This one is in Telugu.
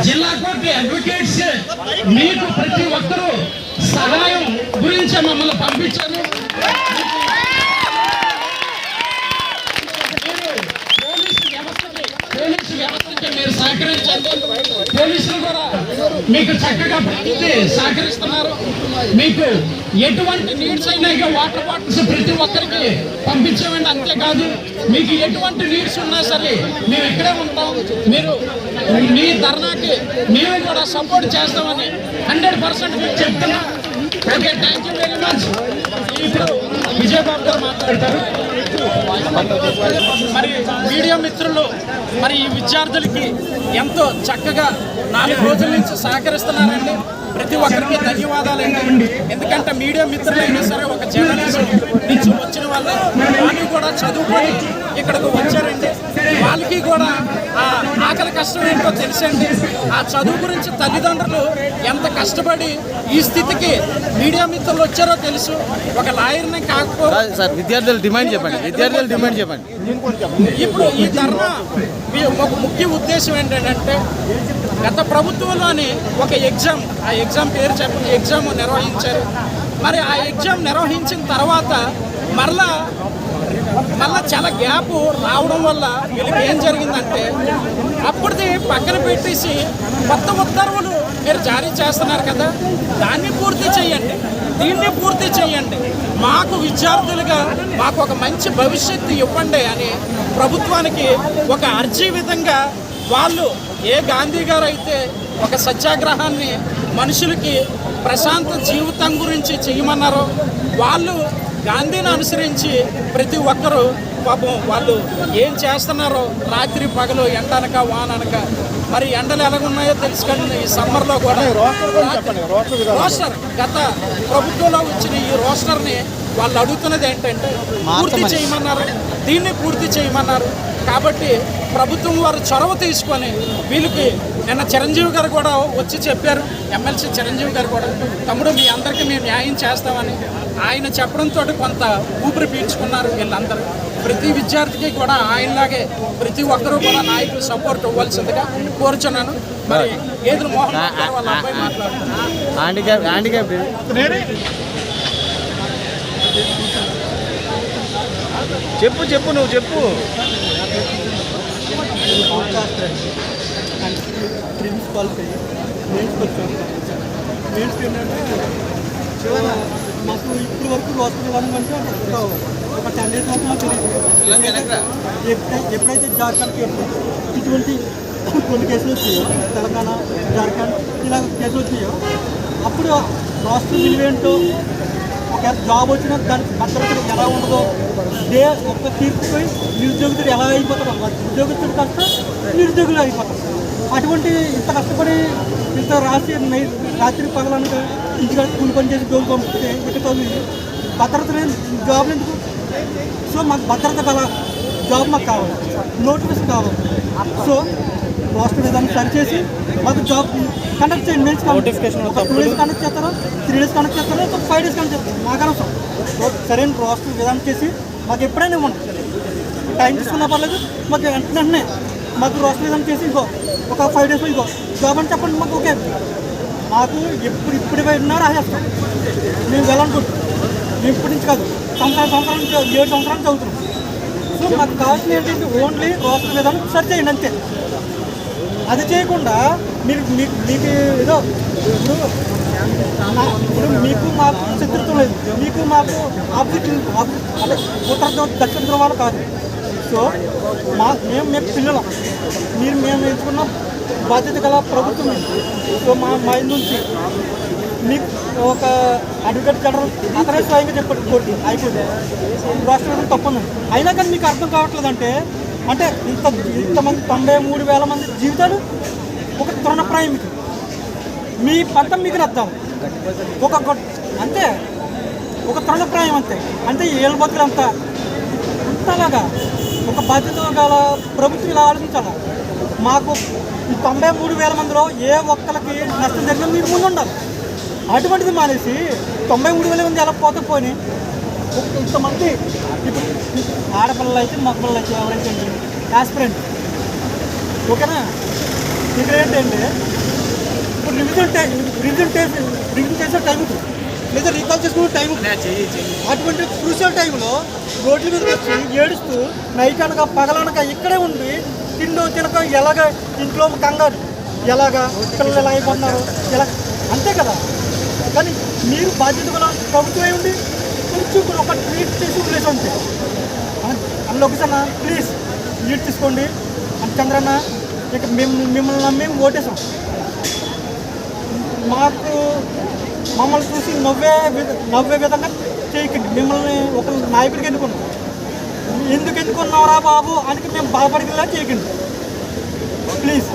జిల్లా కోర్టు అడ్వకేట్స్ మీకు ప్రతి ఒక్కరూ సహాయం గురించి మమ్మల్ని పంపించారు. పోలీసు వ్యవస్థకి మీరు సహకరించండి. పోలీసులు కూడా మీకు చక్కగా ప్రతి సహకరిస్తున్నారు. మీకు ఎటువంటి నీడ్స్ అయినా ఇక వాటర్ బాటిల్స్ ప్రతి ఒక్కరికి పంపించామండి. అంతేకాదు మీకు ఎటువంటి నీడ్స్ ఉన్నా సరే మేము ఇక్కడే ఉంటాం. మీరు మీ ధర్నాకి మేము కూడా సపోర్ట్ చేస్తామని 100% మీకు చెప్తున్నా. Okay, thank you very much. ఇప్పుడు విజయబాబు గారు మాట్లాడతారు. మరి మీడియా మిత్రులు మరి ఈ విద్యార్థులకి ఎంతో చక్కగా 4 రోజుల నుంచి సహకరిస్తున్నారండి. ప్రతి ఒక్కరికి ధన్యవాదాలండి. ఎందుకంటే మీడియా మిత్రులైనా సరే ఒక జర్నలిస్ట్ నుంచి వచ్చిన వాళ్ళు కూడా చదువుకొని ఇక్కడికి వచ్చారండి. వాళ్ళకి కూడా ఆ ఆకలి కష్టం ఏంటో తెలుసండి. ఆ చదువు గురించి తల్లిదండ్రులు ఎంత కష్టపడి ఈ స్థితికి మీడియా మిత్రులు వచ్చారో తెలుసు. ఒక లాయర్ని కాకపోతే సార్ విద్యార్థులు డిమాండ్ చెప్పండి. ఇప్పుడు ఈ ధర్నా ఒక ముఖ్య ఉద్దేశం ఏంటంటే గత ప్రభుత్వంలోని ఒక ఎగ్జామ్, ఆ ఎగ్జామ్ పేరు చెప్పిన ఎగ్జామ్ నిర్వహించారు. మరి ఆ ఎగ్జామ్ నిర్వహించిన తర్వాత మరలా చాలా గ్యాప్ రావడం వల్ల వీళ్ళకి ఏం జరిగిందంటే అప్పటిది పక్కన పెట్టేసి కొత్త ఉత్తర్వులు మీరు జారీ చేస్తున్నారు కదా, దాన్ని పూర్తి చేయండి, దీన్ని పూర్తి చేయండి, మాకు విద్యార్థులుగా మాకు ఒక మంచి భవిష్యత్తు ఇవ్వండి అని ప్రభుత్వానికి ఒక అర్జీ విధంగా వాళ్ళు ఏ గాంధీ గారు అయితే ఒక సత్యాగ్రహాన్ని మనుషులకి ప్రశాంత జీవితం గురించి చేయమన్నారో వాళ్ళు గాంధీని అనుసరించి ప్రతి ఒక్కరూ పాపం వాళ్ళు ఏం చేస్తున్నారో రాత్రి పగలు ఎండనక వాననక. మరి ఎండలు ఎలాగున్నాయో తెలుసుకోండి. ఈ సమ్మర్లో కూడా రోస్టర్ గత ప్రభుత్వంలో వచ్చిన ఈ రోస్టర్ని వాళ్ళు అడుగుతున్నది ఏంటంటే పూర్తి చేయమన్నారు, దీన్ని పూర్తి చేయమన్నారు. కాబట్టి ప్రభుత్వం వారు చొరవ తీసుకొని వీళ్ళకి నిన్న చిరంజీవి గారు కూడా వచ్చి చెప్పారు. ఎమ్మెల్సీ చిరంజీవి గారు కూడా తమ్ముడు మీ అందరికీ మేము న్యాయం చేస్తామని ఆయన చెప్పడంతో కొంత ఊపిరి పీల్చుకున్నారు వీళ్ళందరూ. ప్రతి విద్యార్థికి కూడా ఆయనలాగే ప్రతి ఒక్కరూ కూడా నాయకులు సపోర్ట్ ఇవ్వాల్సిందిగా కోరుచున్నాను. మరి ఏదులు మోహన్ వాళ్ళ అబ్బాయి మాట్లాడుతున్నారు. చెప్పు నువ్వు చెప్పు. ప్రిన్సిపాల్కి మాకు ఇప్పుడు వరకు హాస్పిటల్ అంటే ఒక 10 days మాత్రం తెలియదు. ఎప్పుడైతే జార్ఖండ్ కేసు ఇటువంటి కొన్ని కేసులు వచ్చాయో, తెలంగాణ జార్ఖండ్ ఇలా కేసులు వచ్చాయో అప్పుడు రాష్ట్ర విలువేంటో ఒక జాబ్ వచ్చినా దాని భద్రత ఎలా ఉండదో ఒక్క తీర్పుపోయి నిరుద్యోగులు ఎలా అయిపోతారో, ఉద్యోగస్తులు కాస్త నిరుద్యోగులు అయిపోతారు. అటువంటి ఇంత కష్టపడి ఇంత రాత్రి పగలనగా ఇంటికి కూలి పని చేసి జోలు పంపిస్తే ఇక చదువు భద్రత లేని జాబులు ఎందుకు? సో మాకు భద్రత గల జాబ్ మాకు కావాలి, నోటిఫికేషన్ కావాలి. సో రాష్ట్ర విధానం సరిచేసి మాకు జాబ్ కండక్ట్ చేయండి. మెయిన్స్ నోటిఫికేషన్ 2 days కండక్ట్ చేస్తారో, 3 days కండక్ట్ చేస్తారో, 5 days కండక్ట్ చేస్తారు. మాకు అనవసరం. సరైన రాష్ట్ర విధానం చేసి మాకు ఎప్పుడైనా ఇవ్వండి. టైం తీసుకున్నా పర్లేదు, మాకు వెంటనే మాకు రాష్ట్ర విధానం చేసి ఇంకో ఒక 5 days ఇంకో జాబ్ అని చెప్పండి. మాకు ఓకే. మాకు ఇప్పుడు ఉన్నారు రాసేస్తాం. మేము వెళ్ళనుకుంటాం. మేము ఇప్పటి నుంచి కాదు, సంవత్సరం నుంచి 7 సంవత్సరాలు చదువుతున్నాం. సో మాకు కావాల్సింది ఏంటంటే ఓన్లీ రాష్ట్ర విధానం సరి చేయండి అంతే. అది చేయకుండా మీకు ఏదో ఇప్పుడు మీకు మాకు శత్రుత్వం లేదు, మీకు మాకు అదే ఉత్తర దక్షిణ ధ్రువాలు కాదు. సో మేము పిల్లలం, మేము ఎంచుకున్న బాధ్యత గల ప్రభుత్వం. సో మా నుంచి మీకు ఒక అడ్వకేట్ జనరల్ అతనే స్వయంగా చెప్పాడు కోర్టు హైకోర్టు రాష్ట్ర విధానం తప్పండి. అయినా కానీ మీకు అర్థం కావట్లేదంటే అంటే ఇంతమంది 93,000 మంది జీవితాలు ఒక తృణప్రాయం. మీ పంతం మీకు అర్థం ఒక అంతే, ఒక తృణప్రాయం అంతే ఏళ్ళ బతులు అంతలాగా ఒక బాధ్యత గల ప్రభుత్వం ఇలా ఆలోచించాలి. మాకు ఈ 93,000 మందిలో ఏ ఒక్కరికి నష్టం జరిగినా మీరు ముందు ఉండాలి. అటువంటిది మానేసి 93,000 మంది ఎలా పోతే ఇంతమంది ఇప్పుడు ఆడపిల్లలు అయితే మగపిల్లలు అయితే ఎవరైతే యాస్పిరెంట్ ఓకేనా ఇక్కడ ఏంటంటే ఇప్పుడు రివిజన్ చేసే టైం ఉంది, లేదా రీకాల్ చేసుకునే టైం ఉంది. అటువంటి క్రూషియల్ టైంలో రోడ్ల మీదకి వచ్చి ఏడుస్తూ నైట్ అనక పగలనక ఇక్కడే ఉండి తినక ఎలాగ ఇంట్లో కంగారు, ఎలాగా పిల్లలు ఎలా అయిపోతున్నారు, ఎలా అంతే కదా. కానీ మీరు బాధ్యత గల ప్రభుత్వం ఏముంది, కొంచెం ఒక ట్వీట్ చేసి వదిలేసి ఉంటే లోకేష్ అన్న ప్లీజ్ లీడ్ తీసుకోండి అని చంద్రన్న, ఇక మిమ్మల్ని నమ్మి ఓటేసాం. మమ్మల్ని చూసి నవ్వే విధంగా చేయకండి. మిమ్మల్ని ఒక నాయకుడికి ఎన్నుకున్నాం, ఎందుకు ఎన్నుకున్నావురా బాబు అని మేము బాధపడిలా చేయకండి ప్లీజ్.